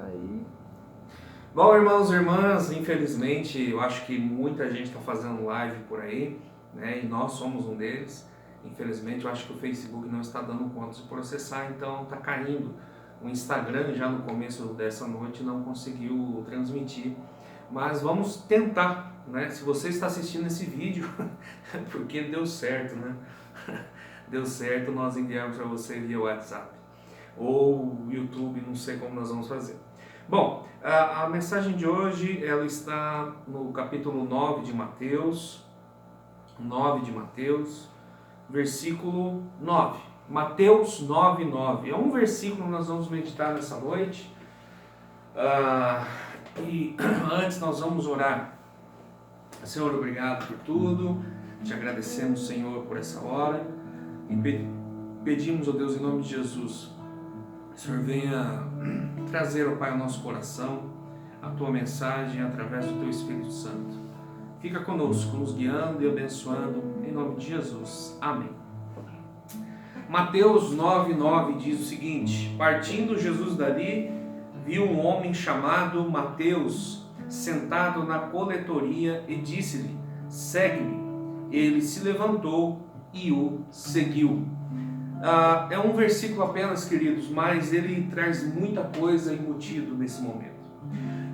Aí. Bom, irmãos e irmãs, infelizmente eu acho que muita gente está fazendo live por aí, né? E nós somos um deles. Infelizmente eu acho que o Facebook não está dando conta de processar, então está caindo. O Instagram já no começo dessa noite não conseguiu transmitir. Mas vamos tentar, né? Se você está assistindo esse vídeo, porque deu certo, né? Deu certo, nós enviamos para você via WhatsApp ou YouTube, não sei como nós vamos fazer. Bom, a mensagem de hoje ela está no capítulo 9 de Mateus, versículo 9. Mateus 9:9. É um versículo que nós vamos meditar nessa noite. E antes nós vamos orar. Senhor, obrigado por tudo. Te agradecemos, Senhor, por essa hora. E pedimos, ó Deus, em nome de Jesus, que o Senhor venha trazer, ó Pai, ao nosso coração a Tua mensagem através do Teu Espírito Santo. Fica conosco, nos guiando e abençoando, em nome de Jesus. Amém. Mateus 9:9 diz o seguinte: partindo Jesus dali, viu um homem chamado Mateus sentado na coletoria e disse-lhe: segue-me. Ele se levantou e o seguiu. É um versículo apenas, queridos, mas ele traz muita coisa embutido nesse momento.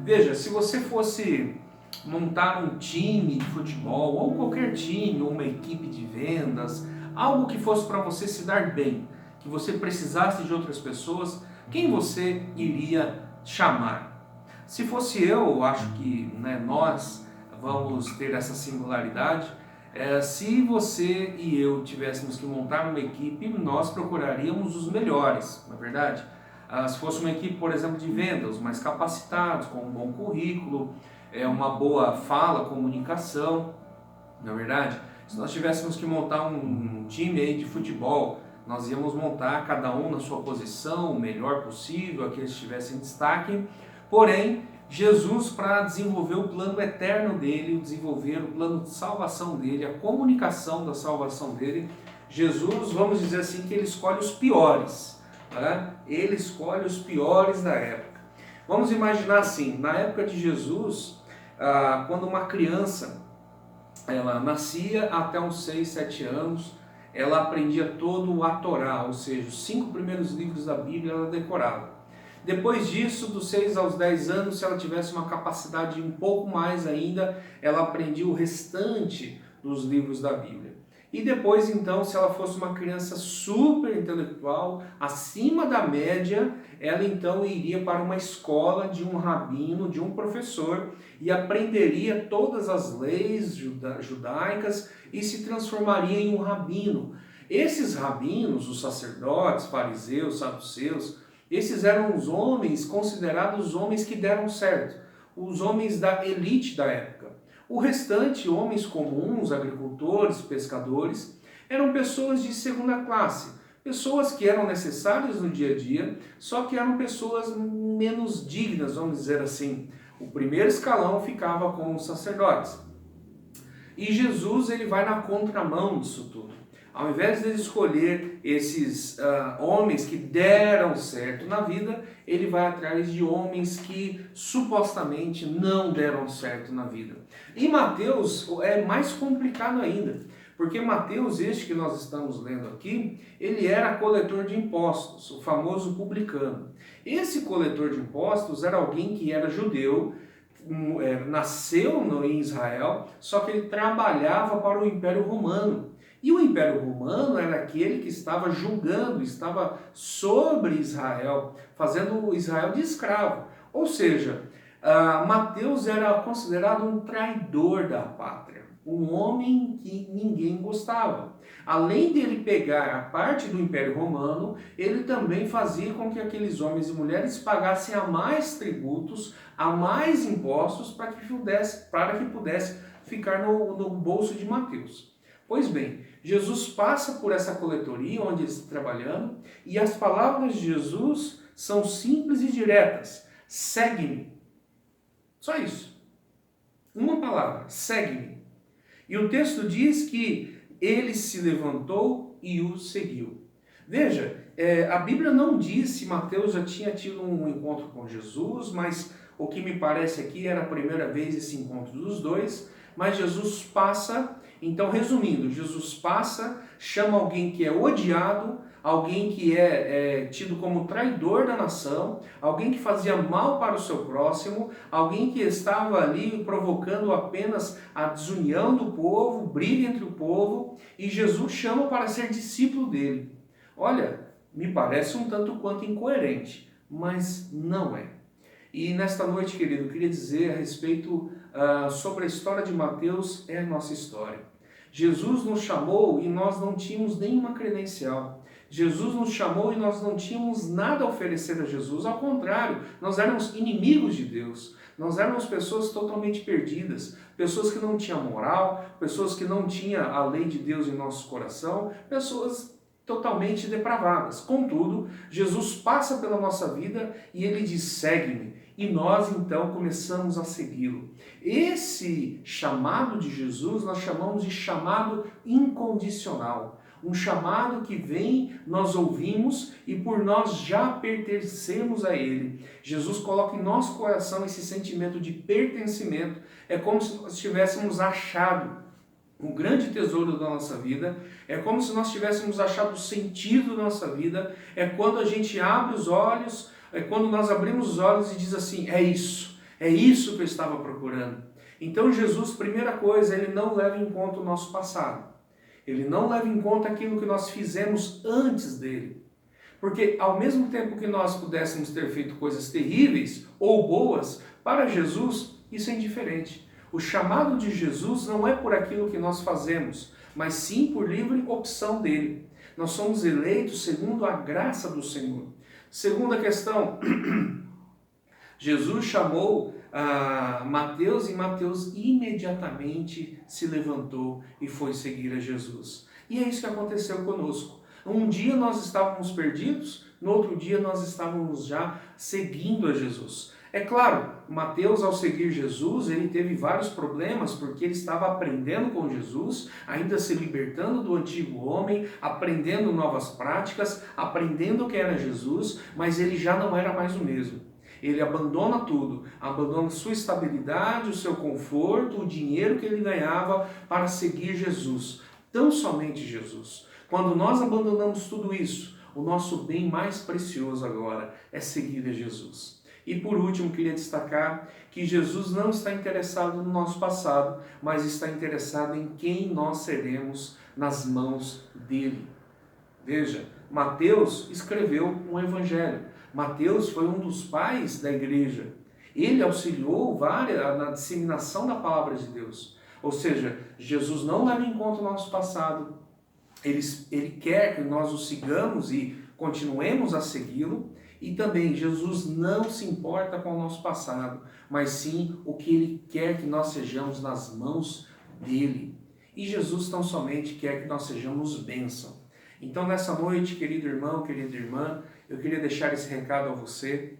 Veja, se você fosse montar um time de futebol, ou qualquer time, ou uma equipe de vendas, algo que fosse para você se dar bem, que você precisasse de outras pessoas, quem você iria chamar? Se fosse eu acho que nós vamos ter essa singularidade. Se você e eu tivéssemos que montar uma equipe, nós procuraríamos os melhores, não é verdade? Se fosse uma equipe, por exemplo, de vendas, mais capacitados, com um bom currículo, uma boa fala, comunicação, não é verdade? Se nós tivéssemos que montar um time aí de futebol, nós íamos montar cada um na sua posição, o melhor possível, aqueles que estivessem em destaque. Porém, Jesus, para desenvolver o plano eterno dele, desenvolver o plano de salvação dele, a comunicação da salvação dele, Jesus, vamos dizer assim, que ele escolhe os piores, né? Ele escolhe os piores da época. Vamos imaginar assim, na época de Jesus, quando uma criança ela nascia até uns 6, 7 anos, ela aprendia todo a Torá, ou seja, os 5 primeiros livros da Bíblia ela decorava. Depois disso, dos 6 aos 10 anos, se ela tivesse uma capacidade um pouco mais ainda, ela aprendia o restante dos livros da Bíblia. E depois, então, se ela fosse uma criança super intelectual, acima da média, ela então iria para uma escola de um rabino, de um professor, e aprenderia todas as leis judaicas e se transformaria em um rabino. Esses rabinos, os sacerdotes, fariseus, saduceus, esses eram os homens considerados os homens que deram certo, os homens da elite da época. O restante, homens comuns, agricultores, pescadores, eram pessoas de segunda classe, pessoas que eram necessárias no dia a dia, só que eram pessoas menos dignas, vamos dizer assim. O primeiro escalão ficava com os sacerdotes. E Jesus ele vai na contramão disso tudo. Ao invés de escolher esses homens que deram certo na vida, ele vai atrás de homens que supostamente não deram certo na vida. Em Mateus é mais complicado ainda, porque Mateus, este que nós estamos lendo aqui, ele era coletor de impostos, o famoso publicano. Esse coletor de impostos era alguém que era judeu, nasceu em Israel, só que ele trabalhava para o Império Romano. E o Império Romano era aquele que estava julgando, estava sobre Israel, fazendo Israel de escravo. Ou seja, Mateus era considerado um traidor da pátria, um homem que ninguém gostava. Além dele pegar a parte do Império Romano, ele também fazia com que aqueles homens e mulheres pagassem a mais tributos, a mais impostos, para que pudesse ficar no bolso de Mateus. Pois bem, Jesus passa por essa coletoria onde ele está trabalhando e as palavras de Jesus são simples e diretas. Segue-me. Só isso. Uma palavra, segue-me. E o texto diz que ele se levantou e o seguiu. Veja, A Bíblia não diz se Mateus já tinha tido um encontro com Jesus, mas o que me parece aqui era a primeira vez esse encontro dos dois. Mas Jesus passa, então resumindo, Jesus passa, chama alguém que é odiado, alguém que é tido como traidor da nação, alguém que fazia mal para o seu próximo, alguém que estava ali provocando apenas a desunião do povo, briga entre o povo, e Jesus chama para ser discípulo dele. Olha, me parece um tanto quanto incoerente, mas não é. E nesta noite, querido, eu queria dizer a respeito sobre a história de Mateus, é a nossa história. Jesus nos chamou e nós não tínhamos nenhuma credencial. Jesus nos chamou e nós não tínhamos nada a oferecer a Jesus. Ao contrário, nós éramos inimigos de Deus. Nós éramos pessoas totalmente perdidas, pessoas que não tinham moral, pessoas que não tinham a lei de Deus em nosso coração, pessoas totalmente depravadas. Contudo, Jesus passa pela nossa vida e ele diz: segue-me. E nós então começamos a segui-lo. Esse chamado de Jesus nós chamamos de chamado incondicional. Um chamado que vem, nós ouvimos e por nós já pertencermos a Ele. Jesus coloca em nosso coração esse sentimento de pertencimento. É como se nós tivéssemos achado um grande tesouro da nossa vida, é como se nós tivéssemos achado o sentido da nossa vida, é quando a gente abre os olhos, é quando nós abrimos os olhos e diz assim: é isso que eu estava procurando. Então Jesus, primeira coisa, ele não leva em conta o nosso passado, ele não leva em conta aquilo que nós fizemos antes dele, porque ao mesmo tempo que nós pudéssemos ter feito coisas terríveis ou boas, para Jesus isso é indiferente. O chamado de Jesus não é por aquilo que nós fazemos, mas sim por livre opção dele. Nós somos eleitos segundo a graça do Senhor. Segunda questão, Jesus chamou Mateus e Mateus imediatamente se levantou e foi seguir a Jesus. E é isso que aconteceu conosco. Um dia nós estávamos perdidos, no outro dia nós estávamos já seguindo a Jesus. É claro, Mateus, ao seguir Jesus, ele teve vários problemas, porque ele estava aprendendo com Jesus, ainda se libertando do antigo homem, aprendendo novas práticas, aprendendo quem era Jesus, mas ele já não era mais o mesmo. Ele abandona tudo, abandona sua estabilidade, o seu conforto, o dinheiro que ele ganhava para seguir Jesus, tão somente Jesus. Quando nós abandonamos tudo isso, o nosso bem mais precioso agora é seguir a Jesus. E por último, queria destacar que Jesus não está interessado no nosso passado, mas está interessado em quem nós seremos nas mãos dele. Veja, Mateus escreveu um evangelho. Mateus foi um dos pais da igreja. Ele auxiliou na disseminação da palavra de Deus. Ou seja, Jesus não leva em conta o nosso passado. Ele quer que nós o sigamos e continuemos a segui-lo. E também Jesus não se importa com o nosso passado, mas sim o que Ele quer que nós sejamos nas mãos dEle. E Jesus tão somente quer que nós sejamos bênção. Então nessa noite, querido irmão, querida irmã, eu queria deixar esse recado a você.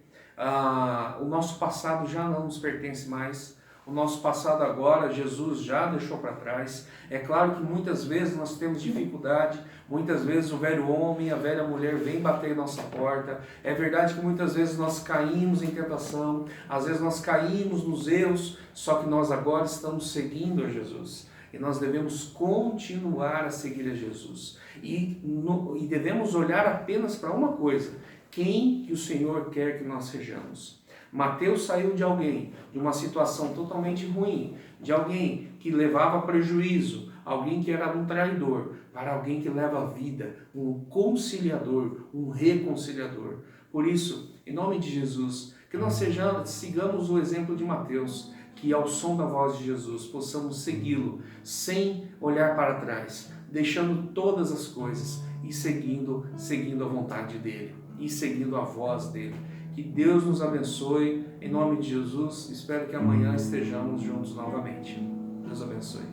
O nosso passado já não nos pertence mais. O nosso passado agora, Jesus já deixou para trás. É claro que muitas vezes nós temos dificuldade, muitas vezes o velho homem, a velha mulher vem bater em nossa porta. É verdade que muitas vezes nós caímos em tentação, às vezes nós caímos nos erros, só que nós agora estamos seguindo a Jesus. E nós devemos continuar a seguir a Jesus. E devemos olhar apenas para uma coisa: quem que o Senhor quer que nós sejamos. Mateus saiu de alguém, de uma situação totalmente ruim, de alguém que levava prejuízo, alguém que era um traidor, para alguém que leva a vida, um conciliador, um reconciliador. Por isso, em nome de Jesus, que nós sigamos o exemplo de Mateus, que ao som da voz de Jesus possamos segui-lo sem olhar para trás, deixando todas as coisas e seguindo a vontade dele e seguindo a voz dele. Que Deus nos abençoe, em nome de Jesus. Espero que amanhã estejamos juntos novamente. Deus abençoe.